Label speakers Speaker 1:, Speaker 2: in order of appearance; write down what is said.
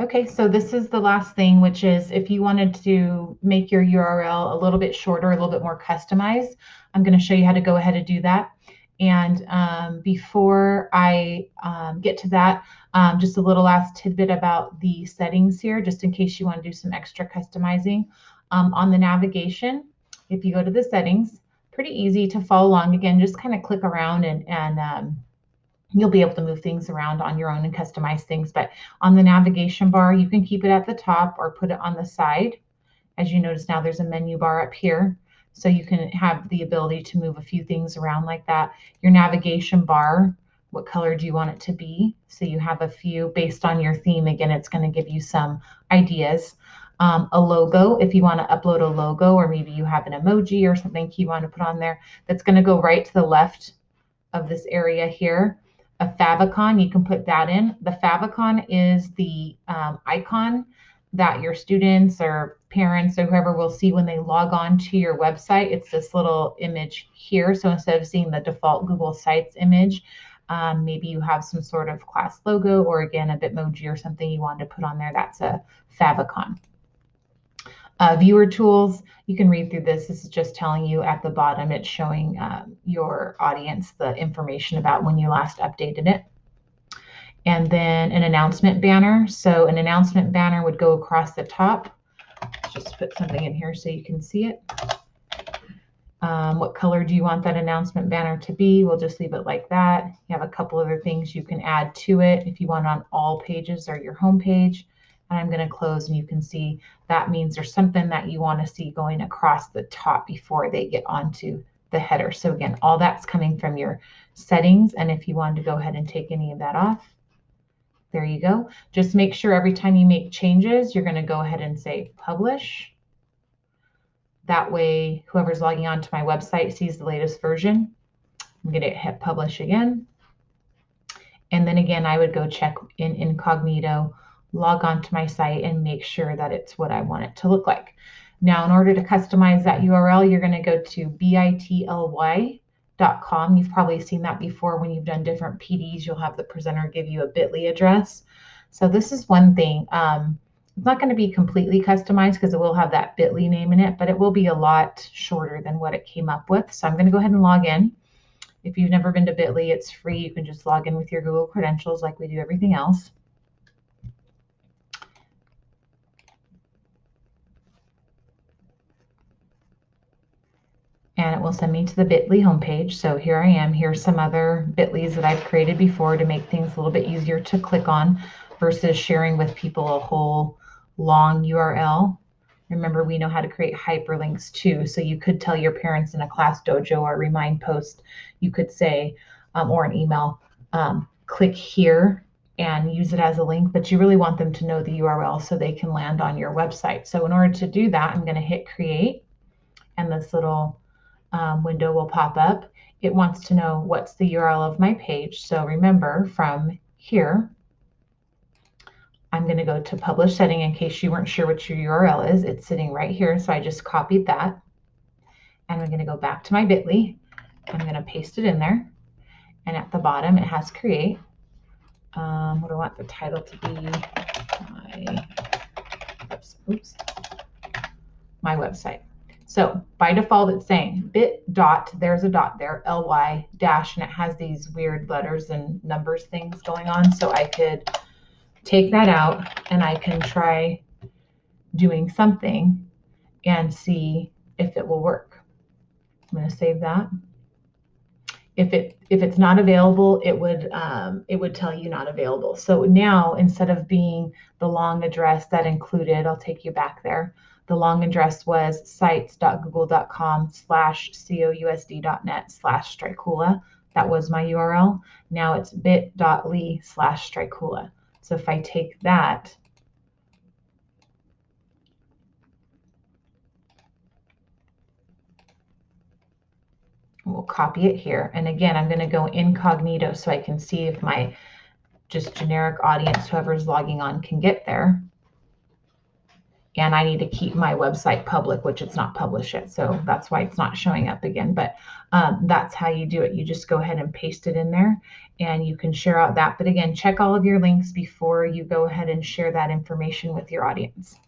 Speaker 1: Okay, so this is the last thing, which is if you wanted to make your URL a little bit shorter, a little bit more customized, I'm going to show you how to go ahead and do that. And before I get to that, just a little last tidbit about the settings here, just in case you want to do some extra customizing. On the navigation, if you go to the settings, pretty easy to follow along. Again, just kind of click around and you'll be able to move things around on your own and customize things. But on the navigation bar, you can keep it at the top or put it on the side. As you notice now, there's a menu bar up here. So you can have the ability to move a few things around like that. Your navigation bar, what color do you want it to be? So you have a few based on your theme. Again, it's going to give you some ideas. A logo, if you want to upload a logo, or maybe you have an emoji or something you want to put on there, that's going to go right to the left of this area here. A favicon, you can put that in. The favicon is the icon that your students or parents or whoever will see when they log on to your website. It's this little image here. So instead of seeing the default Google Sites image, maybe you have some sort of class logo or again, a Bitmoji or something you want to put on there. That's a favicon. Viewer tools, you can read through this. This is just telling you at the bottom, it's showing your audience the information about when you last updated it. And then an announcement banner. So an announcement banner would go across the top. Let's just put something in here so you can see it. What color do you want that announcement banner to be? We'll just leave it like that. You have a couple other things you can add to it if you want on all pages or your home page. And I'm going to close and you can see that means there's something that you want to see going across the top before they get onto the header. So again, all that's coming from your settings. And if you wanted to go ahead and take any of that off, there you go. Just make sure every time you make changes, you're going to go ahead and say publish. That way, whoever's logging on to my website sees the latest version. I'm going to hit publish again. And then again, I would go check in incognito, log on to my site and make sure that it's what I want it to look like. Now, in order to customize that URL, you're going to go to bitly.com. You've probably seen that before when you've done different PDs. You'll have the presenter give you a bit.ly address. So this is one thing. It's not going to be completely customized because it will have that bit.ly name in it, but it will be a lot shorter than what it came up with. So I'm going to go ahead and log in. If you've never been to bit.ly, it's free. You can just log in with your Google credentials like we do everything else. And it will send me to the bit.ly homepage. So here I am. Here's some other bit.lys that I've created before to make things a little bit easier to click on versus sharing with people a whole long URL. Remember, we know how to create hyperlinks too. So you could tell your parents in a class dojo or remind post, you could say, or an email, click here and use it as a link, but you really want them to know the URL so they can land on your website. So in order to do that, I'm going to hit create and this little window will pop up. It wants to know what's the URL of my page. So remember from here, I'm going to go to publish setting in case you weren't sure what your URL is. It's sitting right here. So I just copied that and I'm going to go back to my bit.ly. I'm going to paste it in there. And at the bottom, it has create. What do I want the title to be? My website. So by default, it's saying bit dot, there's a dot there, ly dash, and it has these weird letters and numbers things going on. So I could take that out and I can try doing something and see if it will work. I'm going to save that. If it's not available, it would tell you not available. So now instead of being the long address that included, I'll take you back there. The long address was sites.google.com/cousd.net/Strikula. That was my URL. Now it's bit.ly/Strikula. So if I take that, we'll copy it here. And again, I'm going to go incognito so I can see if my just generic audience, whoever's logging on, can get there. and I need to keep my website public, which it's not published yet. So that's why it's not showing up again. But that's how you do it. You just go ahead and paste it in there and you can share out that. But again, check all of your links before you go ahead and share that information with your audience.